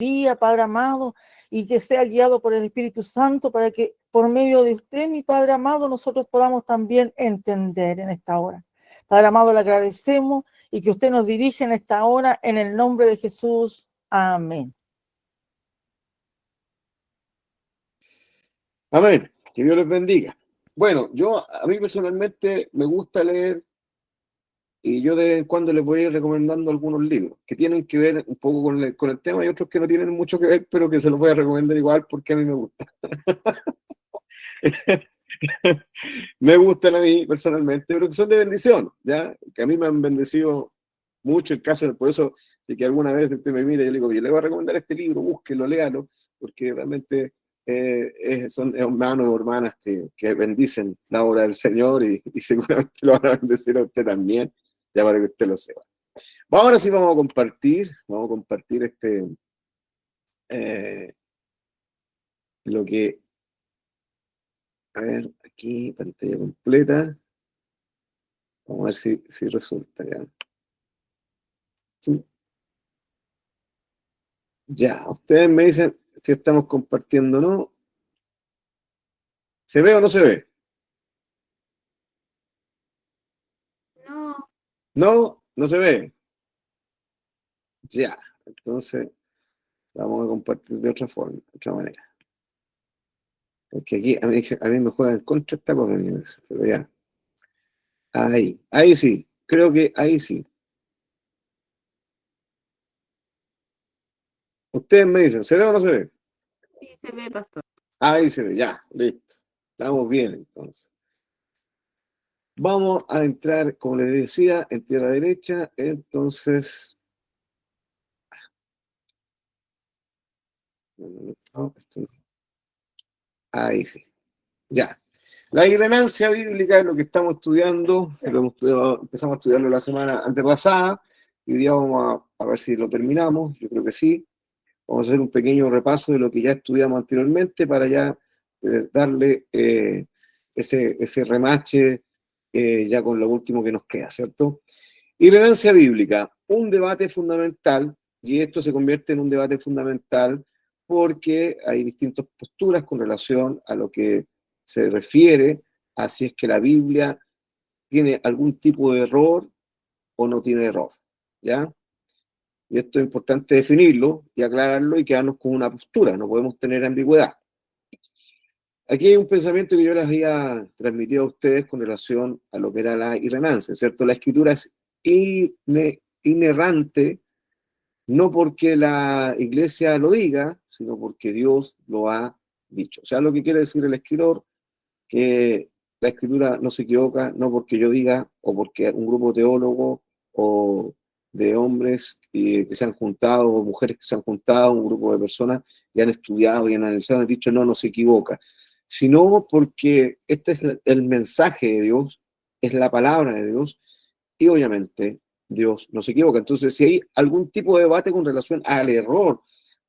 día, Padre amado, y que sea guiado por el Espíritu Santo para que por medio de usted, mi Padre amado, nosotros podamos también entender en esta hora. Padre amado, le agradecemos y que usted nos dirija en esta hora en el nombre de Jesús. Amén. Amén. Que Dios les bendiga. Bueno, a mí personalmente me gusta leer y yo de vez en cuando les voy a ir recomendando algunos libros que tienen que ver un poco con el tema y otros que no tienen mucho que ver, pero que se los voy a recomendar igual porque a mí me gusta. Me gustan a mí personalmente, pero que son de bendición, ¿ya? Que a mí me han bendecido mucho el caso, por eso, de que alguna vez usted me mire y yo le digo, yo le voy a recomendar este libro, búsquelo, léalo, porque realmente son hermanos o hermanas que bendicen la obra del Señor y seguramente lo van a bendecir a usted también, ya para que usted lo sepa. Ahora sí vamos a compartir lo que, a ver, aquí, pantalla completa. Vamos a ver si resulta ya. Sí. Ya, ustedes me dicen si estamos compartiendo o no. ¿Se ve o no se ve? No. No, no se ve. Ya, entonces vamos a compartir de otra forma, de otra manera. Porque aquí a mí me juega en contra esta cosa, pero ya. Ahí sí, creo que ahí sí. Ustedes me dicen, ¿se ve o no se ve? Sí, se ve, pastor. Ahí se ve, ya, listo. Estamos bien entonces. Vamos a entrar, como les decía, en tierra derecha, entonces... No, esto no. Ahí sí, ya. La irrenancia bíblica es lo que estamos estudiando, empezamos a estudiarlo la semana antepasada, y hoy día vamos a ver si lo terminamos, yo creo que sí. Vamos a hacer un pequeño repaso de lo que ya estudiamos anteriormente para ya darle ese remache ya con lo último que nos queda, ¿cierto? Irrenancia bíblica, un debate fundamental, y esto se convierte en un debate fundamental porque hay distintas posturas con relación a lo que se refiere a si es que la Biblia tiene algún tipo de error o no tiene error, ¿ya? Y esto es importante definirlo y aclararlo y quedarnos con una postura, no podemos tener ambigüedad. Aquí hay un pensamiento que yo les había transmitido a ustedes con relación a lo que era la irrenancia, ¿cierto? La escritura es inerrante, no porque la iglesia lo diga, sino porque Dios lo ha dicho. O sea, lo que quiere decir el escritor, que la escritura no se equivoca, no porque yo diga, o porque un grupo teólogo o de hombres que se han juntado, o mujeres que se han juntado, un grupo de personas y han estudiado y han analizado, han dicho, no se equivoca, sino porque este es el mensaje de Dios, es la palabra de Dios, y obviamente Dios no se equivoca. Entonces, si hay algún tipo de debate con relación al error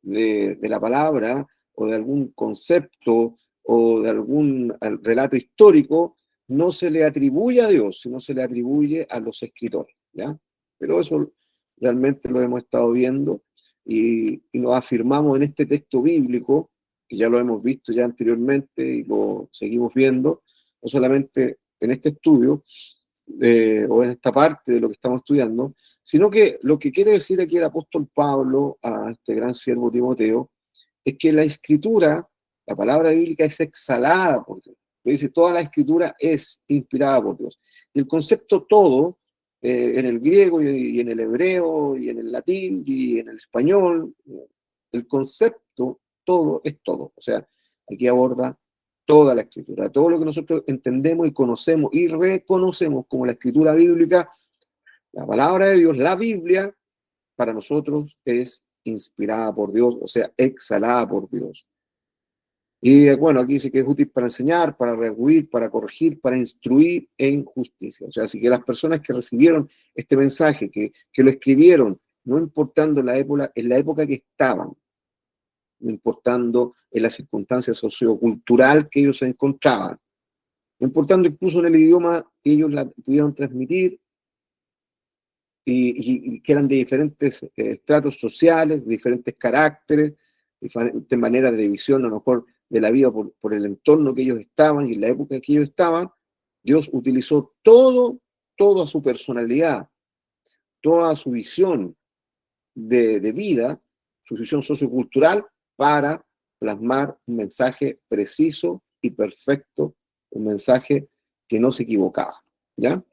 de la palabra o de algún concepto o de algún relato histórico, no se le atribuye a Dios, sino se le atribuye a los escritores, ¿ya? Pero eso realmente lo hemos estado viendo y nos afirmamos en este texto bíblico, que ya lo hemos visto ya anteriormente y lo seguimos viendo, no solamente en este estudio o en esta parte de lo que estamos estudiando, sino que lo que quiere decir aquí el apóstol Pablo a este gran siervo Timoteo es que la escritura, la palabra bíblica es exhalada por Dios. Dice, toda la escritura es inspirada por Dios. Y el concepto todo, en el griego y en el hebreo y en el latín y en el español, el concepto todo es todo. O sea, aquí aborda toda la escritura, todo lo que nosotros entendemos y conocemos y reconocemos como la escritura bíblica, la palabra de Dios, la Biblia, para nosotros es inspirada por Dios, o sea, exhalada por Dios. Y bueno, aquí dice que es útil para enseñar, para redarguir, para corregir, para instruir en justicia. O sea, así que las personas que recibieron este mensaje, que lo escribieron, no importando en la época que estaban, no importando en la circunstancia sociocultural que ellos se encontraban, no importando incluso en el idioma que ellos la pudieron transmitir, y que eran de diferentes estratos sociales, de diferentes caracteres, diferentes maneras de visión a lo mejor de la vida por el entorno que ellos estaban y en la época en que ellos estaban. Dios utilizó toda su personalidad, toda su visión de vida, su visión sociocultural, para plasmar un mensaje preciso y perfecto, un mensaje que no se equivocaba, ¿ya?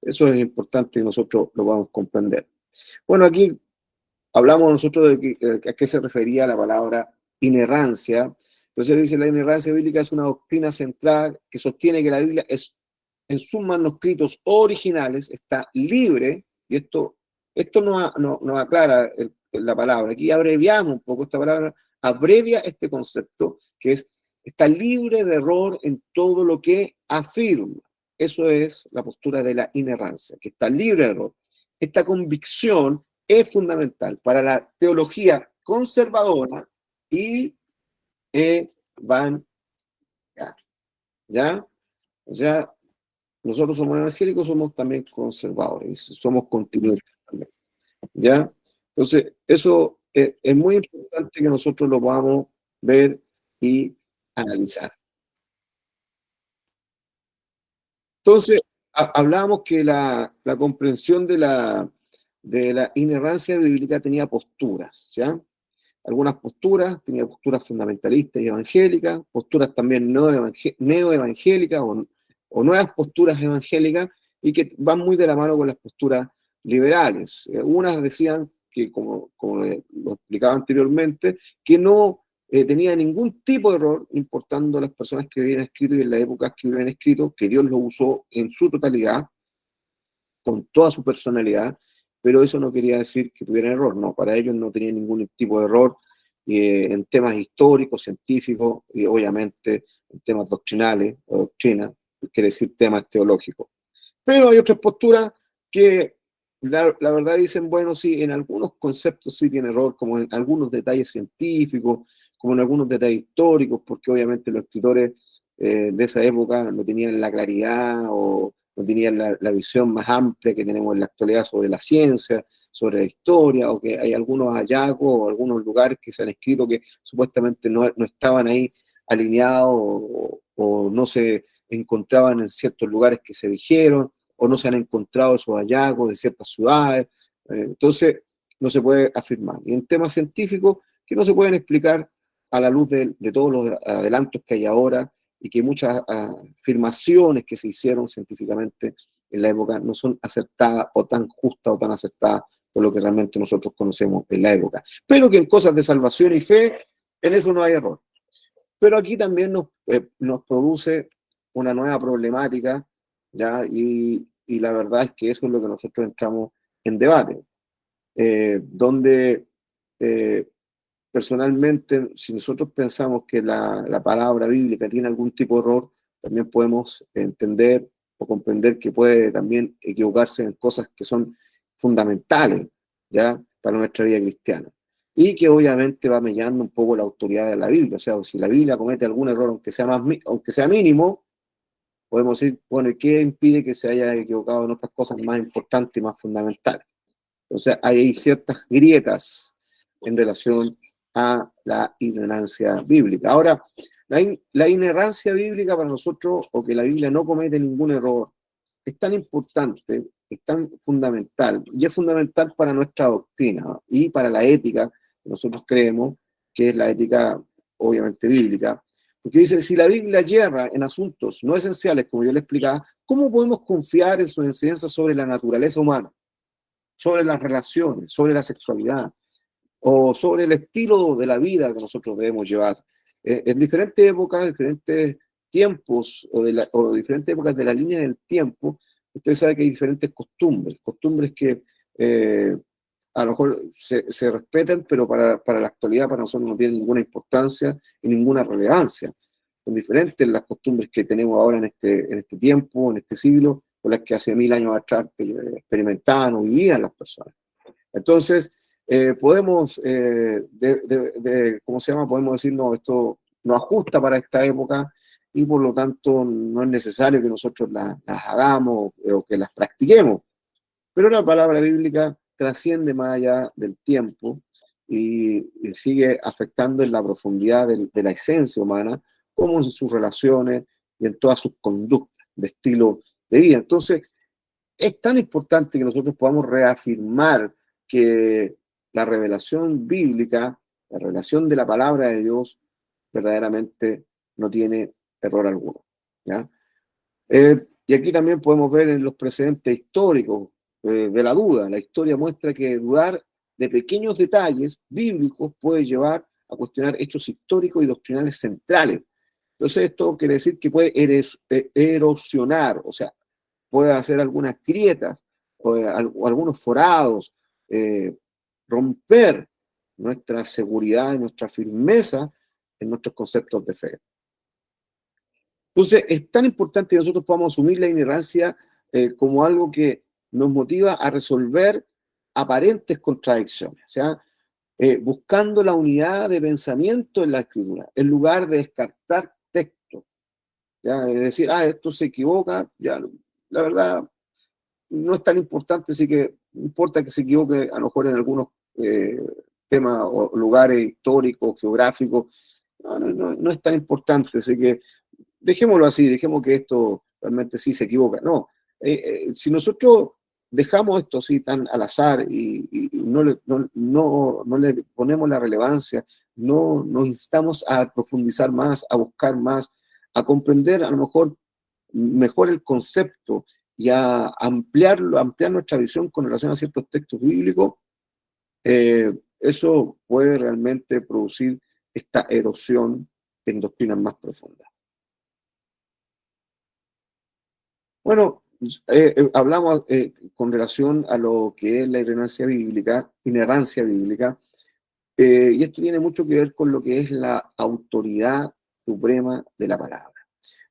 Eso es importante que nosotros lo vamos a comprender. Bueno, aquí hablamos nosotros de a qué se refería la palabra inerrancia. Entonces dice, la inerrancia bíblica es una doctrina central que sostiene que la Biblia es, en sus manuscritos originales, está libre, y esto no aclara la palabra. Aquí abreviamos un poco esta palabra, abrevia este concepto, que es, está libre de error en todo lo que afirma. Eso es la postura de la inerrancia, que está libre de error. Esta convicción es fundamental para la teología conservadora y evangélica. ¿Ya? O sea, nosotros somos evangélicos, somos también conservadores, somos continuistas también. ¿Ya? Entonces, eso es muy importante que nosotros lo podamos ver y analizar. Entonces, hablábamos que la comprensión de la inerrancia bíblica tenía posturas, ¿ya? Algunas posturas, tenía posturas fundamentalistas y evangélicas, posturas también neoevangélicas o nuevas posturas evangélicas, y que van muy de la mano con las posturas liberales. Unas decían que, como lo explicaba anteriormente, que no tenía ningún tipo de error, importando las personas que habían escrito y en la época que habían escrito, que Dios los usó en su totalidad, con toda su personalidad, pero eso no quería decir que tuvieran error, no, para ellos no tenía ningún tipo de error en temas históricos, científicos y obviamente en temas doctrinales o doctrina, quiere decir temas teológicos. Pero hay otras posturas que la verdad dicen, bueno, sí, en algunos conceptos sí tiene error, como en algunos detalles científicos, como en algunos detalles históricos, porque obviamente los escritores de esa época no tenían la claridad o no tenían la visión más amplia que tenemos en la actualidad sobre la ciencia, sobre la historia, o que hay algunos hallazgos o algunos lugares que se han escrito que supuestamente no estaban ahí alineados o no se encontraban en ciertos lugares que se dijeron, o no se han encontrado esos hallazgos de ciertas ciudades. Entonces, no se puede afirmar. Y en temas científicos que no se pueden explicar a la luz de todos los adelantos que hay ahora, y que muchas afirmaciones que se hicieron científicamente en la época no son acertadas o tan justas o tan acertadas por lo que realmente nosotros conocemos en la época. Pero que en cosas de salvación y fe, en eso no hay error. Pero aquí también nos produce una nueva problemática, ¿ya? Y la verdad es que eso es lo que nosotros entramos en debate, donde personalmente, si nosotros pensamos que la palabra bíblica tiene algún tipo de error, también podemos entender o comprender que puede también equivocarse en cosas que son fundamentales, ¿ya?, para nuestra vida cristiana. Y que obviamente va mellando un poco la autoridad de la Biblia. O sea, si la Biblia comete algún error, aunque sea mínimo, podemos decir, bueno, ¿qué impide que se haya equivocado en otras cosas más importantes y más fundamentales? O sea, hay ciertas grietas en relación a la inerrancia bíblica. Ahora, la inerrancia bíblica para nosotros, o que la Biblia no comete ningún error, es tan importante, es tan fundamental, y es fundamental para nuestra doctrina y para la ética que nosotros creemos, que es la ética obviamente bíblica. Porque dice, si la Biblia yerra en asuntos no esenciales, como yo le explicaba, ¿cómo podemos confiar en sus enseñanzas sobre la naturaleza humana, sobre las relaciones, sobre la sexualidad, o sobre el estilo de la vida que nosotros debemos llevar? En diferentes épocas, diferentes tiempos, o diferentes épocas de la línea del tiempo, usted sabe que hay diferentes costumbres que a lo mejor se respetan, pero para la actualidad, para nosotros no tienen ninguna importancia y ninguna relevancia. Son diferentes las costumbres que tenemos ahora en este tiempo, en este siglo, con las que hace 1000 años atrás experimentaban o vivían las personas. Entonces, podemos, ¿cómo se llama? Podemos decir, no, esto no ajusta para esta época y por lo tanto no es necesario que nosotros las hagamos o que las practiquemos. Pero la palabra bíblica trasciende más allá del tiempo y sigue afectando en la profundidad de la esencia humana, como en sus relaciones y en todas sus conductas de estilo de vida. Entonces, es tan importante que nosotros podamos reafirmar que la revelación bíblica, la revelación de la palabra de Dios, verdaderamente no tiene error alguno, ¿ya? Y aquí también podemos ver en los precedentes históricos de la duda. La historia muestra que dudar de pequeños detalles bíblicos puede llevar a cuestionar hechos históricos y doctrinales centrales. Entonces esto quiere decir que puede erosionar, o sea, puede hacer algunas grietas o algunos forados, romper nuestra seguridad y nuestra firmeza en nuestros conceptos de fe. Entonces, es tan importante que nosotros podamos asumir la ignorancia como algo que nos motiva a resolver aparentes contradicciones, o sea, buscando la unidad de pensamiento en la escritura, en lugar de descartar textos, ¿ya? Es decir, esto se equivoca, ya, la verdad, no es tan importante, así que no importa que se equivoque a lo mejor en algunos temas o lugares históricos, geográficos, no es tan importante, así que dejémoslo así, dejemos que esto realmente sí se equivoca. No, si nosotros dejamos esto así tan al azar y no le ponemos la relevancia, no nos instamos a profundizar más, a buscar más, a comprender a lo mejor mejor el concepto y a ampliar nuestra visión con relación a ciertos textos bíblicos, eso puede realmente producir esta erosión en doctrinas más profundas. Bueno, hablamos con relación a lo que es la inerrancia bíblica, y esto tiene mucho que ver con lo que es la autoridad suprema de la palabra.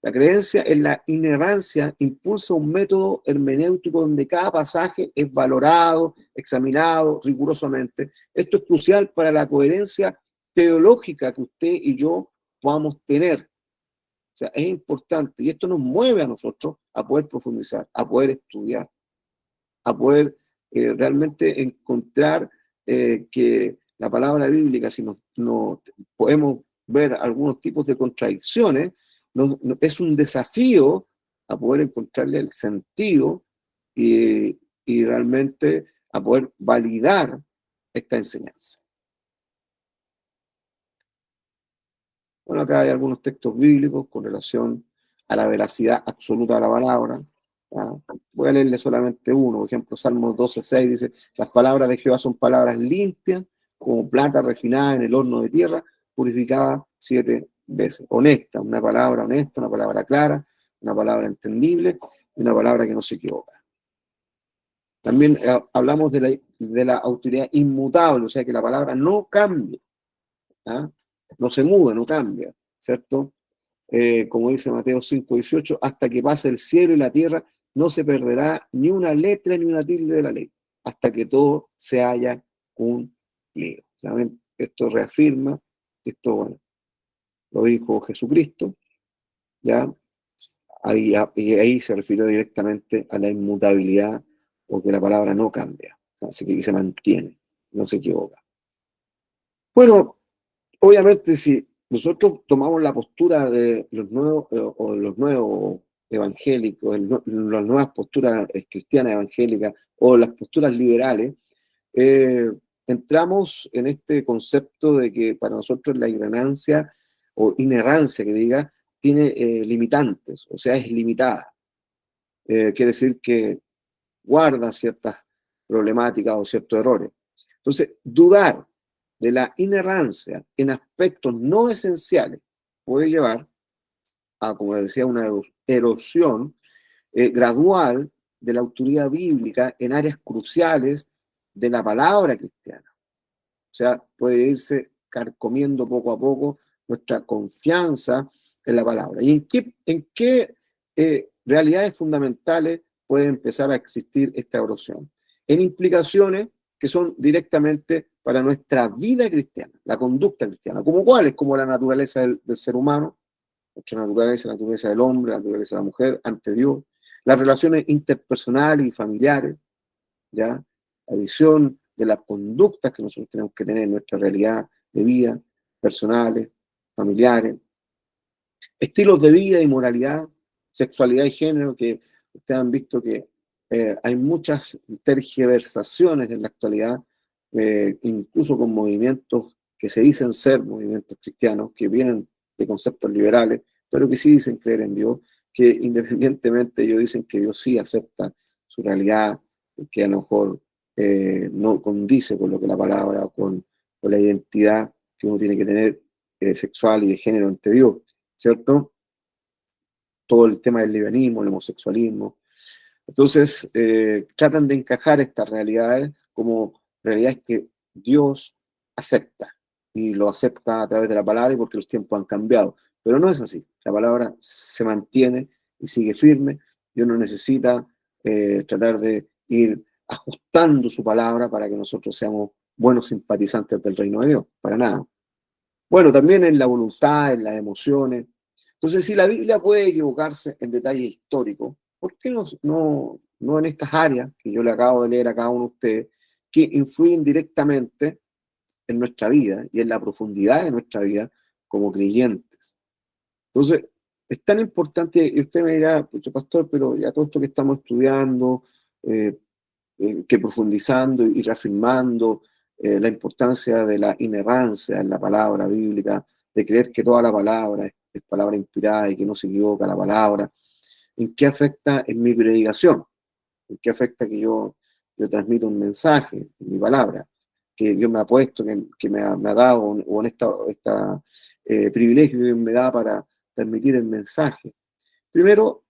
La creencia en la inerrancia impulsa un método hermenéutico donde cada pasaje es valorado, examinado rigurosamente. Esto es crucial para la coherencia teológica que usted y yo podamos tener. O sea, es importante y esto nos mueve a nosotros a poder profundizar, a poder estudiar, a poder realmente encontrar que la palabra bíblica, si no podemos ver algunos tipos de contradicciones, es un desafío a poder encontrarle el sentido y realmente a poder validar esta enseñanza. Bueno, acá hay algunos textos bíblicos con relación a la veracidad absoluta de la palabra. ¿Ya? Voy a leerle solamente uno. Por ejemplo, Salmos 12:6 dice: las palabras de Jehová son palabras limpias, como plata refinada en el horno de tierra, purificada 7 veces. Honesta, una palabra clara, una palabra entendible y una palabra que no se equivoca. También hablamos de la autoridad inmutable, o sea que la palabra no cambia, ¿ah? No se muda, no cambia, ¿cierto? Como dice Mateo 5:18, hasta que pase el cielo y la tierra, no se perderá ni una letra ni una tilde de la ley, hasta que todo se haya cumplido. ¿Saben? Esto reafirma, esto, bueno, lo dijo Jesucristo, ¿ya? Ahí se refirió directamente a la inmutabilidad, porque la palabra no cambia, así que se mantiene, no se equivoca. Bueno, obviamente, si nosotros tomamos la postura de los nuevos evangélicos, las nuevas posturas cristianas evangélicas o las posturas liberales, entramos en este concepto de que para nosotros la inerrancia o inerrancia, que diga, tiene limitantes, o sea, es limitada. Quiere decir que guarda ciertas problemáticas o ciertos errores. Entonces, dudar de la inerrancia en aspectos no esenciales puede llevar a, como les decía, una erosión gradual de la autoridad bíblica en áreas cruciales de la palabra cristiana. O sea, puede irse carcomiendo poco a poco nuestra confianza en la palabra. ¿Y en qué realidades fundamentales puede empezar a existir esta erosión? En implicaciones que son directamente para nuestra vida cristiana, la conducta cristiana, como cuáles, como la naturaleza del ser humano, nuestra naturaleza, la naturaleza del hombre, la naturaleza de la mujer ante Dios, las relaciones interpersonales y familiares, ¿ya? La visión de las conductas que nosotros tenemos que tener en nuestra realidad de vida, personales, familiares, estilos de vida y moralidad, sexualidad y género, que ustedes han visto que hay muchas tergiversaciones en la actualidad, incluso con movimientos que se dicen ser movimientos cristianos, que vienen de conceptos liberales, pero que sí dicen creer en Dios, que independientemente ellos dicen que Dios sí acepta su realidad, que a lo mejor no condice con lo que la palabra o con la identidad que uno tiene que tener sexual y de género ante Dios, ¿cierto? Todo el tema del lesbianismo, el homosexualismo. Entonces, tratan de encajar estas realidades como realidades que Dios acepta, y lo acepta a través de la palabra y porque los tiempos han cambiado. Pero no es así. La palabra se mantiene y sigue firme. Dios no necesita tratar de ir ajustando su palabra para que nosotros seamos buenos simpatizantes del reino de Dios, para nada. Bueno, también en la voluntad, en las emociones. Entonces, si la Biblia puede equivocarse en detalles históricos, ¿por qué no en estas áreas que yo le acabo de leer a cada uno de ustedes, que influyen directamente en nuestra vida y en la profundidad de nuestra vida como creyentes? Entonces, es tan importante, y usted me dirá, pucha, pastor, pero ya todo esto que estamos estudiando, que profundizando y reafirmando la importancia de la inerrancia en la palabra bíblica, de creer que toda la palabra es palabra inspirada y que no se equivoca la palabra. ¿En qué afecta en mi predicación? ¿En qué afecta que yo transmito un mensaje en mi palabra? Que Dios me ha puesto, que me ha dado, o en esta privilegio que me da para transmitir el mensaje. Primero,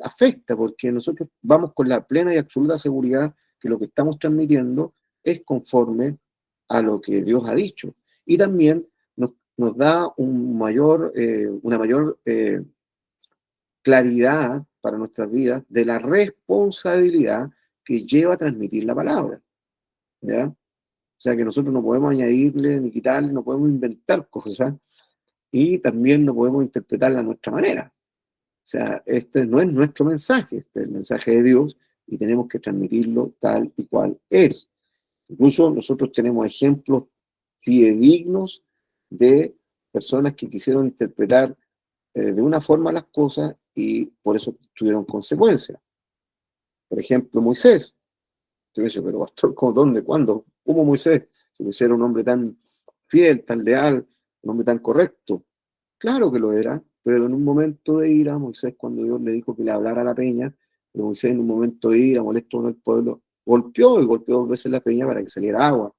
afecta porque nosotros vamos con la plena y absoluta seguridad que lo que estamos transmitiendo es conforme a lo que Dios ha dicho. Y también nos da una mayor claridad para nuestras vidas de la responsabilidad que lleva a transmitir la palabra, ¿ya? O sea que nosotros no podemos añadirle ni quitarle, no podemos inventar cosas, y también no podemos interpretarla a nuestra manera. O sea, este no es nuestro mensaje, este es el mensaje de Dios y tenemos que transmitirlo tal y cual es. Incluso nosotros tenemos ejemplos fidedignos de personas que quisieron interpretar de una forma las cosas y por eso tuvieron consecuencias. Por ejemplo, Moisés. Usted me dice, pero pastor, ¿cómo, dónde, cuándo? ¿Cómo Moisés? Si Moisés era un hombre tan fiel, tan leal, un hombre tan correcto. Claro que lo era, pero en un momento de ira, Moisés, cuando Dios le dijo que le hablara a la peña, pero Moisés en un momento de ira, molesto con el pueblo, golpeó 2 veces la peña para que saliera agua.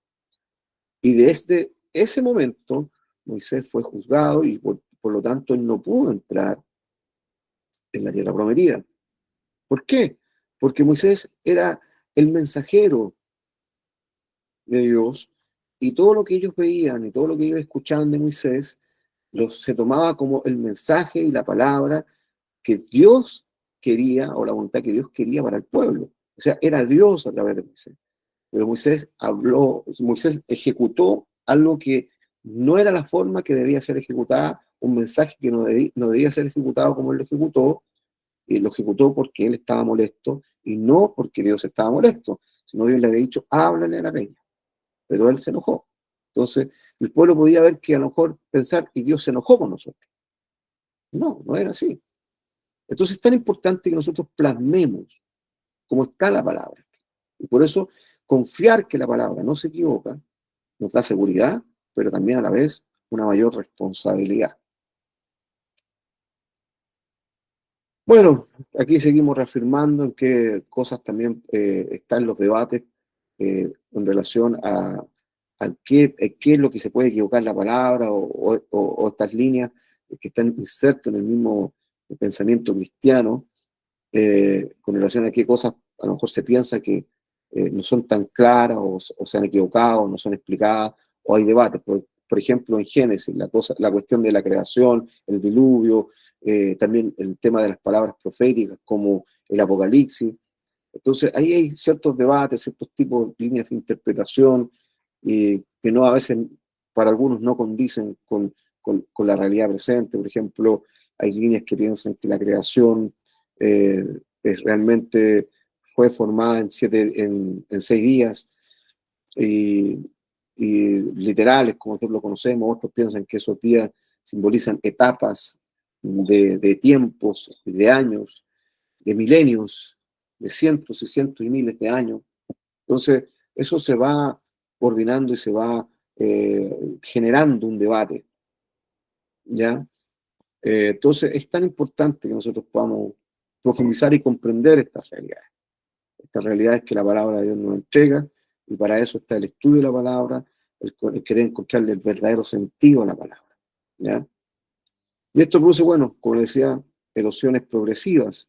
Y desde ese momento, Moisés fue juzgado y por lo tanto él no pudo entrar en la tierra prometida. ¿Por qué? Porque Moisés era el mensajero de Dios y todo lo que ellos veían y todo lo que ellos escuchaban de Moisés se tomaba como el mensaje y la palabra que Dios quería, o la voluntad que Dios quería para el pueblo. O sea, era Dios a través de Moisés. Pero Moisés ejecutó algo que no era la forma que debía ser ejecutada, un mensaje que no debía ser ejecutado como él lo ejecutó, y lo ejecutó porque él estaba molesto, y no porque Dios estaba molesto, sino Dios le había dicho, háblale a la peña. Pero él se enojó. Entonces, el pueblo podía ver que a lo mejor pensar, y Dios se enojó con nosotros. No, no era así. Entonces es tan importante que nosotros plasmemos cómo está la palabra. Y por eso confiar que la palabra no se equivoca nos da seguridad, pero también a la vez una mayor responsabilidad. Bueno, aquí seguimos reafirmando en qué cosas también están los debates en relación a qué es lo que se puede equivocar la palabra o estas líneas que están insertas en el mismo pensamiento cristiano con relación a qué cosas a lo mejor se piensa que no son tan claras o se han equivocado, no son explicadas, o hay debates. Por ejemplo, en Génesis, la cuestión de la creación, el diluvio, también el tema de las palabras proféticas como el Apocalipsis. Entonces, ahí hay ciertos debates, ciertos tipos de líneas de interpretación que no a veces para algunos no condicen con la realidad presente. Por ejemplo, hay líneas que piensan que la creación es realmente fue formada en 6 días, y literales, como nosotros lo conocemos. Otros piensan que esos días simbolizan etapas de tiempos, de años, de milenios, de cientos y cientos y miles de años. Entonces, eso se va coordinando y se va generando un debate, ¿ya? Entonces, es tan importante que nosotros podamos profundizar y comprender estas realidades. Estas realidades que la palabra de Dios nos entrega, y para eso está el estudio de la palabra, el querer encontrarle el verdadero sentido a la palabra, ¿ya? Y esto produce, bueno, como decía, erosiones progresivas,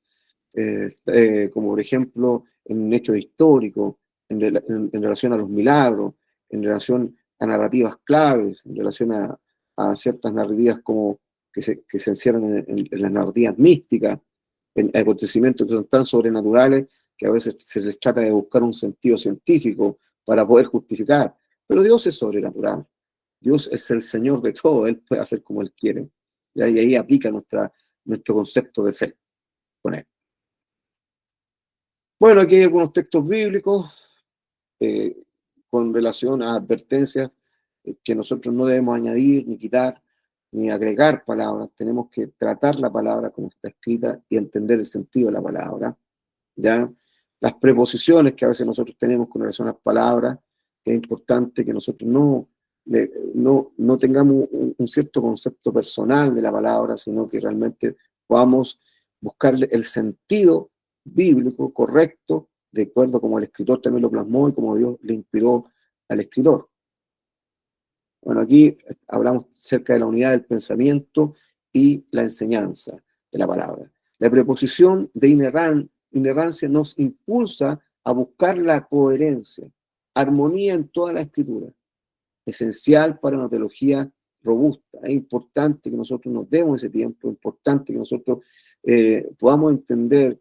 como por ejemplo en hechos históricos, en relación a los milagros, en relación a narrativas claves, en relación a ciertas narrativas como que se encierran en las narrativas místicas, en acontecimientos que son tan sobrenaturales que a veces se les trata de buscar un sentido científico para poder justificar. Pero Dios es sobrenatural. Dios es el Señor de todo. Él puede hacer como Él quiere. Y ahí aplica nuestro concepto de fe con Él. Bueno, aquí hay algunos textos bíblicos con relación a advertencias que nosotros no debemos añadir, ni quitar, ni agregar palabras. Tenemos que tratar la palabra como está escrita y entender el sentido de la palabra, ¿ya? Las preposiciones que a veces nosotros tenemos con relación a las palabras, que es importante que nosotros no tengamos un cierto concepto personal de la palabra, sino que realmente podamos buscarle el sentido bíblico correcto, de acuerdo como el escritor también lo plasmó y como Dios le inspiró al escritor. Bueno, aquí hablamos acerca de la unidad del pensamiento y la enseñanza de la palabra. La preposición de inerrancia nos impulsa a buscar la coherencia, armonía en toda la escritura, esencial para una teología robusta. Es importante que nosotros nos demos ese tiempo, es importante que nosotros podamos entender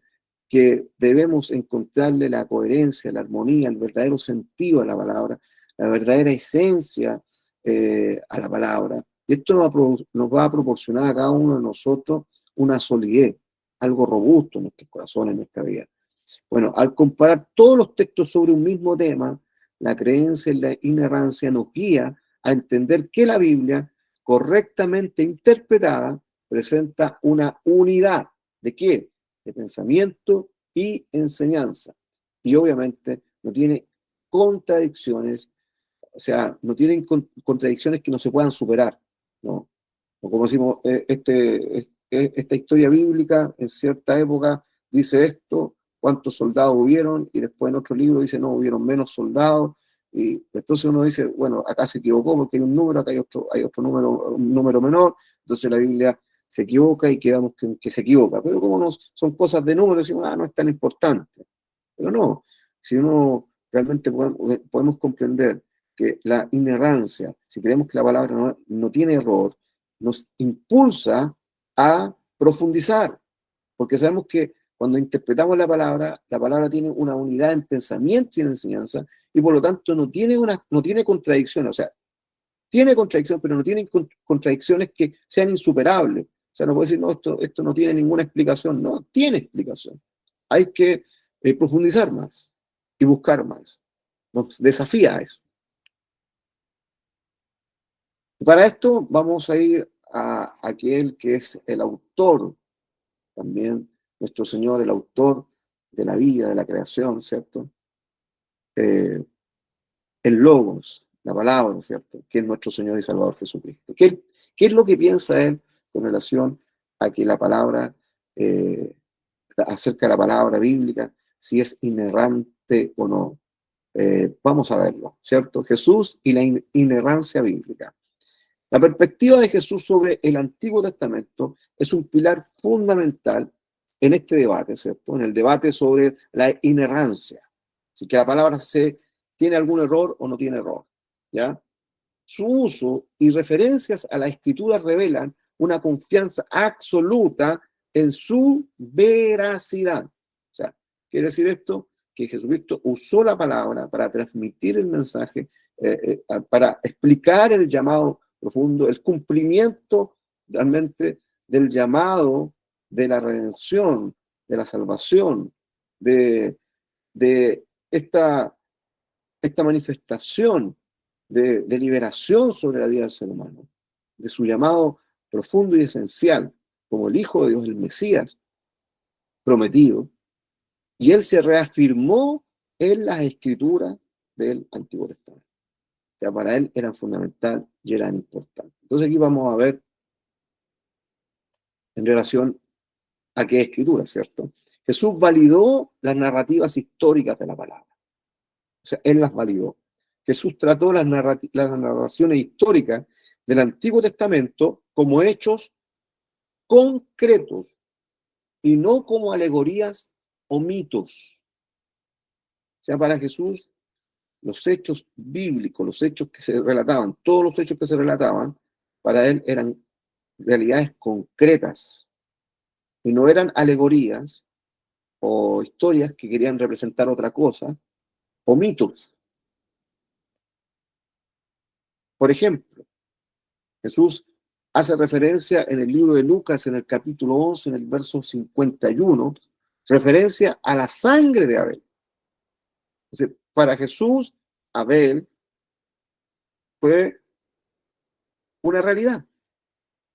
que debemos encontrarle la coherencia, la armonía, el verdadero sentido a la palabra, la verdadera esencia a la palabra. Y esto nos va a proporcionar a cada uno de nosotros una solidez, algo robusto en nuestros corazones, en nuestra vida. Bueno, al comparar todos los textos sobre un mismo tema, la creencia en la inerrancia nos guía a entender que la Biblia, correctamente interpretada, presenta una unidad. ¿De qué? De pensamiento y enseñanza. Y obviamente no tiene contradicciones, o sea, no tienen contradicciones que no se puedan superar, ¿no? O como decimos, esta historia bíblica en cierta época dice esto, cuántos soldados hubieron, y después en otro libro dice, no, hubieron menos soldados, y entonces uno dice, bueno, acá se equivocó porque hay un número, acá hay otro número, un número menor, entonces la Biblia se equivoca y quedamos que se equivoca. Pero como son cosas de números, decimos, no es tan importante. Pero no, si uno realmente podemos comprender que la inerrancia, si creemos que la palabra no tiene error, nos impulsa a profundizar, porque sabemos que cuando interpretamos la palabra tiene una unidad en pensamiento y en enseñanza, y por lo tanto no tiene contradicciones, o sea, tiene contradicciones, pero no tiene contradicciones que sean insuperables. O sea, no puede decir, no, esto no tiene ninguna explicación. No, tiene explicación. Hay que profundizar más y buscar más. Nos desafía a eso. Para esto vamos a ir a aquel que es el autor, también nuestro Señor, el autor de la vida, de la creación, ¿cierto? El Logos, la palabra, ¿cierto? Que es nuestro Señor y Salvador Jesucristo. ¿Qué es lo que piensa Él con relación a que la palabra, acerca de la palabra bíblica, si es inerrante o no? Vamos a verlo, ¿cierto? Jesús y la inerrancia bíblica. La perspectiva de Jesús sobre el Antiguo Testamento es un pilar fundamental en este debate, ¿cierto? En el debate sobre la inerrancia. Si que la palabra tiene algún error o no tiene error, ¿ya? Su uso y referencias a la Escritura revelan una confianza absoluta en su veracidad. O sea, quiere decir esto que Jesucristo usó la palabra para transmitir el mensaje, para explicar el llamado profundo, el cumplimiento realmente del llamado de la redención, de la salvación, de de esta manifestación de liberación sobre la vida del ser humano, de su llamado profundo y esencial como el Hijo de Dios, el Mesías prometido, y él se reafirmó en las escrituras del Antiguo Testamento. O sea, para él eran fundamental y eran importantes. Entonces aquí vamos a ver en relación a qué escritura, ¿cierto? Jesús validó las narrativas históricas de la palabra. O sea, él las validó. Jesús trató las narraciones históricas del Antiguo Testamento como hechos concretos y no como alegorías o mitos. O sea, para Jesús, los hechos bíblicos, los hechos que se relataban, todos los hechos que se relataban, para él eran realidades concretas y no eran alegorías o historias que querían representar otra cosa o mitos. Por ejemplo, Jesús hace referencia en el libro de Lucas, en el capítulo 11, en el verso 51, referencia a la sangre de Abel. Entonces, para Jesús, Abel fue una realidad.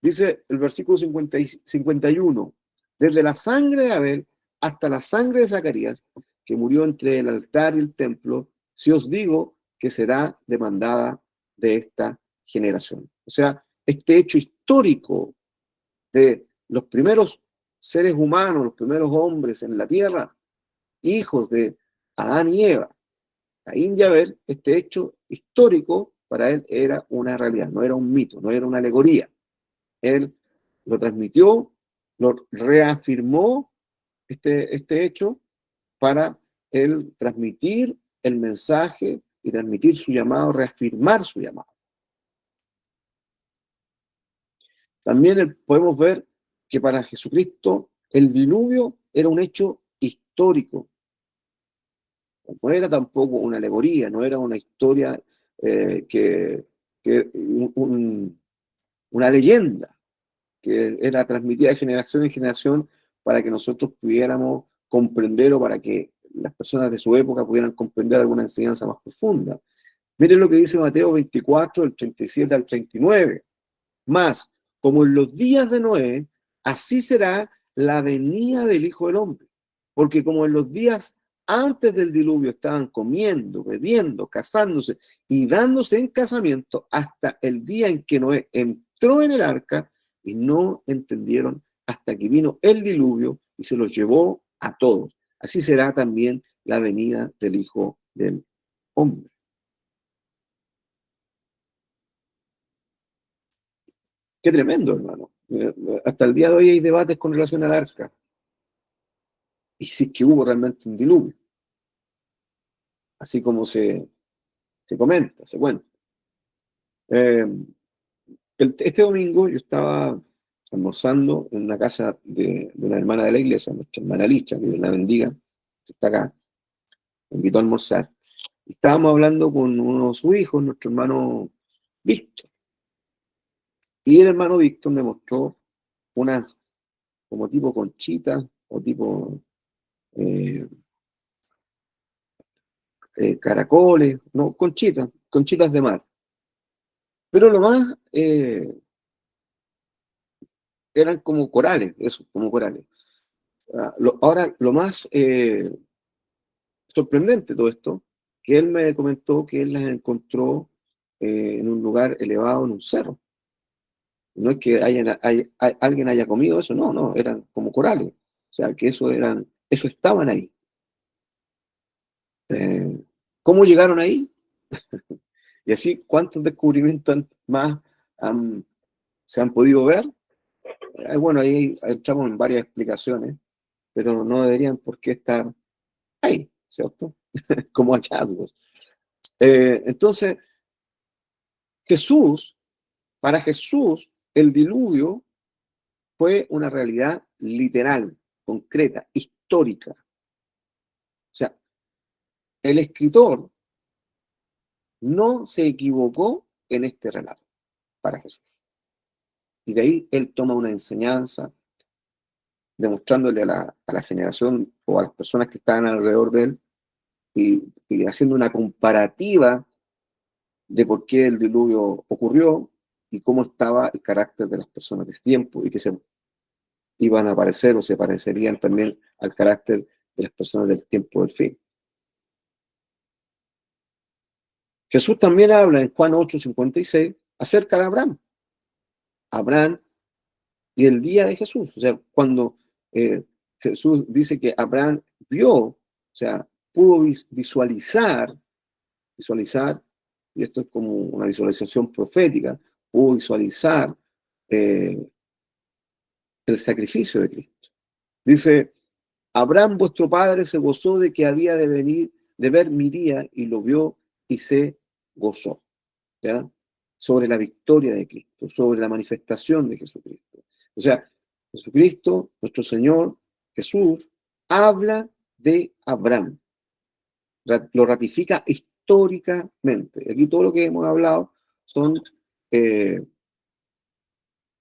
Dice el versículo 51, desde la sangre de Abel hasta la sangre de Zacarías, que murió entre el altar y el templo, si os digo que será demandada de esta generación. O sea, este hecho histórico de los primeros seres humanos, los primeros hombres en la tierra, hijos de Adán y Eva, Caín y Abel, este hecho histórico para él era una realidad, no era un mito, no era una alegoría. Él lo transmitió, lo reafirmó este hecho para él transmitir el mensaje y transmitir su llamado, reafirmar su llamado. También podemos ver que para Jesucristo el diluvio era un hecho histórico. No era tampoco una alegoría, no era una historia una leyenda que era transmitida de generación en generación para que nosotros pudiéramos comprender o para que las personas de su época pudieran comprender alguna enseñanza más profunda. Miren lo que dice Mateo 24, del 37 al 39. Más, como en los días de Noé, así será la venida del Hijo del Hombre. Porque como en los días antes del diluvio estaban comiendo, bebiendo, casándose y dándose en casamiento hasta el día en que Noé entró en el arca y no entendieron hasta que vino el diluvio y se los llevó a todos. Así será también la venida del Hijo del Hombre. Qué tremendo, hermano. Hasta el día de hoy hay debates con relación al arca. Y si es que hubo realmente un diluvio. Así como se comenta, se cuenta. Este domingo yo estaba almorzando en una casa de una hermana de la iglesia, nuestra hermana Licha, que Dios la bendiga, que está acá, me invitó a almorzar. Y estábamos hablando con uno de sus hijos, nuestro hermano Víctor. Y el hermano Víctor me mostró una como tipo conchita o tipo caracoles, no, conchitas de mar. Pero lo más eran como corales, eso, como corales. Ahora, lo más sorprendente de todo esto, que él me comentó que él las encontró en un lugar elevado, en un cerro. No es que alguien haya comido eso, no, eran como corales. O sea, que eso estaban ahí. ¿Cómo llegaron ahí? Y así, ¿cuántos descubrimientos más se han podido ver? Bueno, ahí entramos en varias explicaciones, pero no deberían por qué estar ahí, ¿cierto? Como hallazgos. Entonces, para Jesús, el diluvio fue una realidad literal, concreta, histórica. O sea, el escritor no se equivocó en este relato para Jesús. Y de ahí él toma una enseñanza, demostrándole a la generación o a las personas que estaban alrededor de él y haciendo una comparativa de por qué el diluvio ocurrió y cómo estaba el carácter de las personas de ese tiempo y que se iban a parecer o se parecerían también al carácter de las personas del tiempo del fin. Jesús también habla en Juan 8:56 acerca de Abraham. Abraham y el día de Jesús. O sea, cuando Jesús dice que Abraham vio, o sea, pudo visualizar, y esto es como una visualización profética, pudo visualizar el sacrificio de Cristo. Dice, Abraham vuestro padre se gozó de que había de ver mi día y lo vio y se gozó. ¿Ya? Sobre la victoria de Cristo, sobre la manifestación de Jesucristo. O sea, Jesucristo, nuestro Señor, Jesús, habla de Abraham. Lo ratifica históricamente. Aquí todo lo que hemos hablado son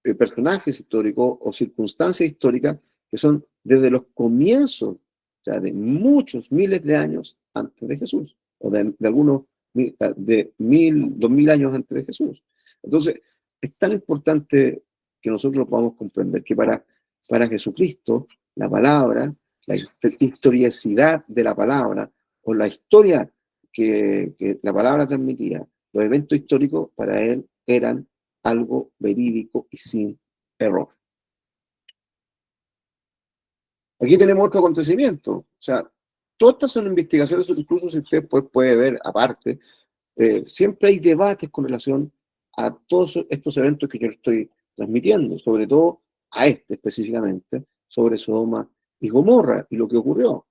personajes históricos o circunstancias históricas que son desde los comienzos, o sea, de muchos miles de años antes de Jesús, o de algunos de 2000 años antes de Jesús. Entonces, es tan importante que nosotros podamos comprender que para Jesucristo, la palabra, la historicidad de la palabra, o la historia que la palabra transmitía, los eventos históricos para él eran algo verídico y sin error. Aquí tenemos otro acontecimiento. O sea, todas estas son investigaciones, incluso si usted puede ver aparte, siempre hay debates con relación a todos estos eventos que yo estoy transmitiendo, sobre todo a este específicamente, sobre Sodoma y Gomorra y lo que ocurrió.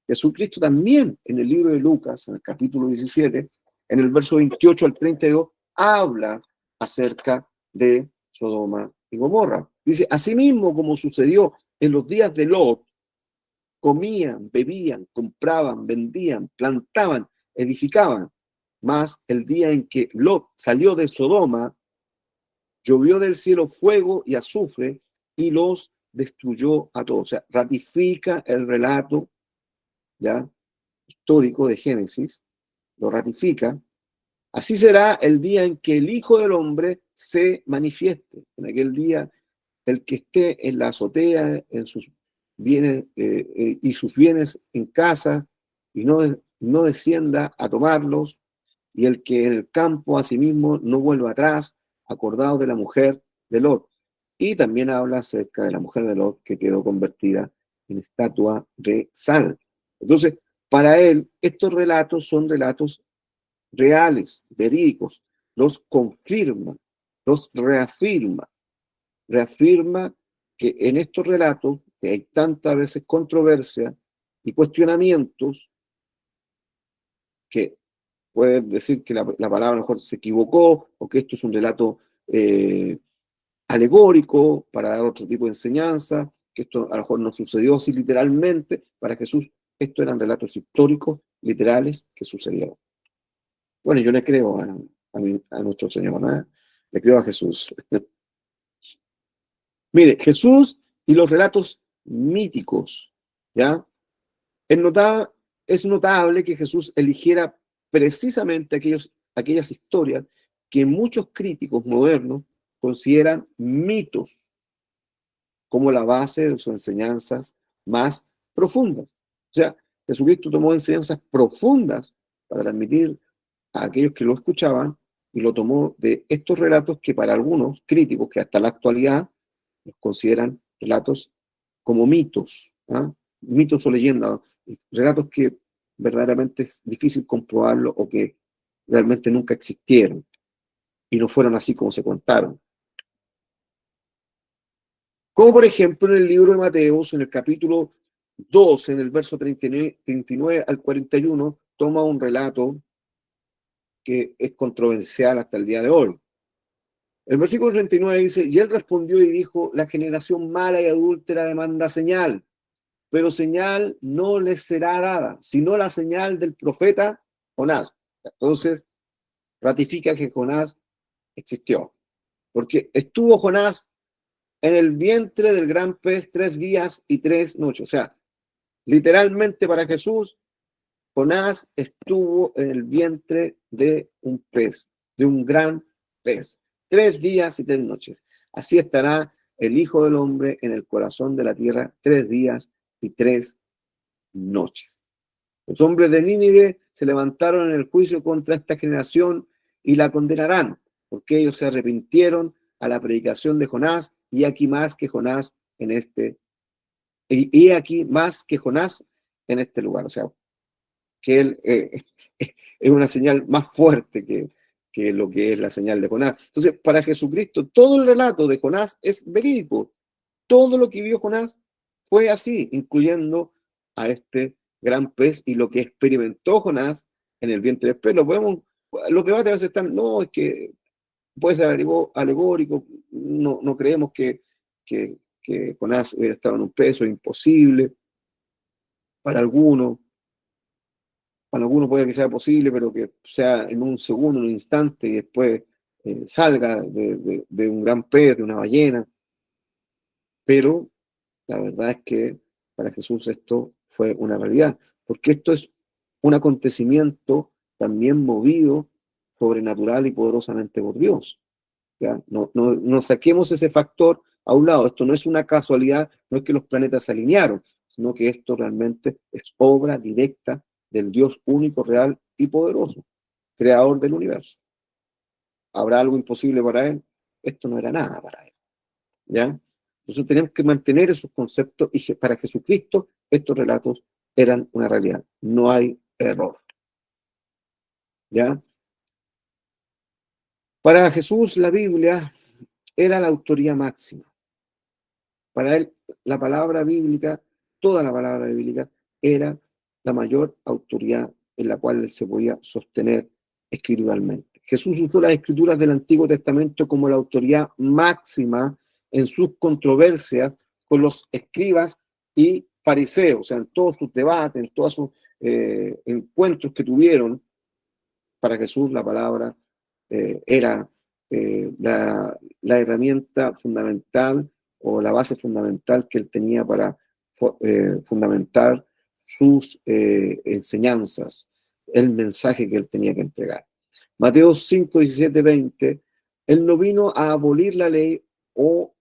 Jesucristo también en el libro de Lucas, en el capítulo 17, en el verso 28 al 32, habla acerca de Sodoma y Gomorra. Dice, asimismo como sucedió en los días de Lot, comían, bebían, compraban, vendían, plantaban, edificaban. Mas el día en que Lot salió de Sodoma, llovió del cielo fuego y azufre y los destruyó a todos. O sea, ratifica el relato ya histórico de Génesis, lo ratifica. Así será el día en que el Hijo del Hombre se manifieste. En aquel día, el que esté en la azotea, en sus bienes y sus bienes en casa, y no descienda a tomarlos, y el que en el campo asimismo no vuelva atrás, acordado de la mujer de Lot. Y también habla acerca de la mujer de Lot que quedó convertida en estatua de sal. Entonces, para él, estos relatos son relatos reales, verídicos, los confirma, los reafirma. Reafirma que en estos relatos, que hay tantas veces controversia y cuestionamientos, que pueden decir que la palabra a lo mejor se equivocó, o que esto es un relato alegórico para dar otro tipo de enseñanza, que esto a lo mejor no sucedió así literalmente. Para Jesús, estos eran relatos históricos, literales, que sucedieron. Bueno, yo le creo a nuestro Señor, ¿no? Le creo a Jesús. Mire, Jesús y los relatos míticos, ¿ya? Es notable que Jesús eligiera precisamente aquellas historias que muchos críticos modernos consideran mitos como la base de sus enseñanzas más profundas. O sea, Jesucristo tomó enseñanzas profundas para transmitir a aquellos que lo escuchaban y lo tomó de estos relatos que para algunos críticos que hasta la actualidad los consideran relatos como mitos, ¿ah? Mitos o leyendas, relatos que verdaderamente es difícil comprobarlo o que realmente nunca existieron y no fueron así como se contaron. Como por ejemplo en el libro de Mateos, en el capítulo 2, en el verso 39 al 41, toma un relato que es controversial hasta el día de hoy. El versículo 39 dice, y él respondió y dijo, la generación mala y adúltera demanda señal, pero señal no les será dada, sino la señal del profeta Jonás. Entonces, ratifica que Jonás existió, porque estuvo Jonás en el vientre del gran pez 3 días y 3 noches. O sea, literalmente para Jesús, Jonás estuvo en el vientre de un pez, de un gran pez, 3 días y 3 noches. Así estará el Hijo del Hombre en el corazón de la tierra 3 días y 3 noches. Los hombres de Nínive se levantaron en el juicio contra esta generación y la condenarán, porque ellos se arrepintieron a la predicación de Jonás, y aquí más que Jonás en este, y aquí más que Jonás en este lugar. O sea, que él es una señal más fuerte que lo que es la señal de Jonás. Entonces, para Jesucristo, todo el relato de Jonás es verídico. Todo lo que vio Jonás fue así, incluyendo a este gran pez y lo que experimentó Jonás en el vientre del pez. Los debates a veces están, no, es que puede ser alegórico, no creemos que Jonás hubiera estado en un pez, es imposible. Para algunos puede que sea posible, pero que sea en un segundo, en un instante, y después salga de un gran pez, de una ballena. Pero la verdad es que para Jesús esto fue una realidad, porque esto es un acontecimiento también movido sobrenatural y poderosamente por Dios. ¿Ya? No saquemos ese factor a un lado. Esto no es una casualidad, no es que los planetas se alinearon, sino que esto realmente es obra directa del Dios único, real y poderoso, creador del universo. ¿Habrá algo imposible para él? Esto no era nada para él. ¿Ya? Entonces tenemos que mantener esos conceptos, y para Jesucristo estos relatos eran una realidad. No hay error. ¿Ya? Para Jesús la Biblia era la autoría máxima. Para él la palabra bíblica, toda la palabra bíblica, era la mayor autoridad en la cual él se podía sostener escrituralmente. Jesús usó las escrituras del Antiguo Testamento como la autoridad máxima en sus controversias con los escribas y fariseos, o sea, en todos sus debates, en todos sus encuentros que tuvieron. Para Jesús la palabra era la herramienta fundamental o la base fundamental que él tenía para fundamentar sus enseñanzas, el mensaje que él tenía que entregar. Mateo 5, 17, 20, él no vino a abolir la ley o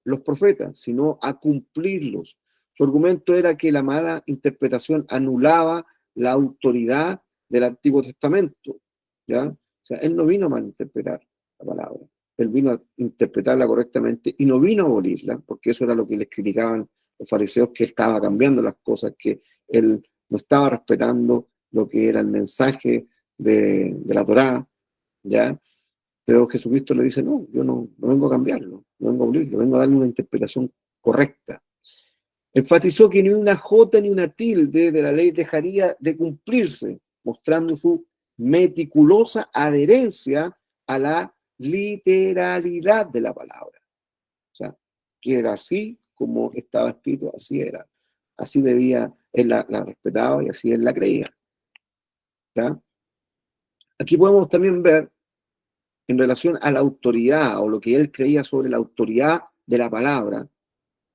los profetas, sino a cumplirlos. Su argumento era que la mala interpretación anulaba la autoridad del Antiguo Testamento, ¿ya? O sea, él no vino a malinterpretar la palabra, él vino a interpretarla correctamente y no vino a abolirla, porque eso era lo que les criticaban los fariseos, que él estaba cambiando las cosas, que él no estaba respetando lo que era el mensaje de la Torá, ¿ya? Pero Jesucristo le dice, no, yo no vengo a cambiarlo, no vengo a abolirlo, vengo a darle una interpretación correcta. Enfatizó que ni una jota ni una tilde de la ley dejaría de cumplirse, mostrando su meticulosa adherencia a la literalidad de la palabra. O sea, que era así como estaba escrito, así era. Así debía, él la respetaba y así él la creía. ¿Ya? Aquí podemos también ver, en relación a la autoridad o lo que él creía sobre la autoridad de la palabra,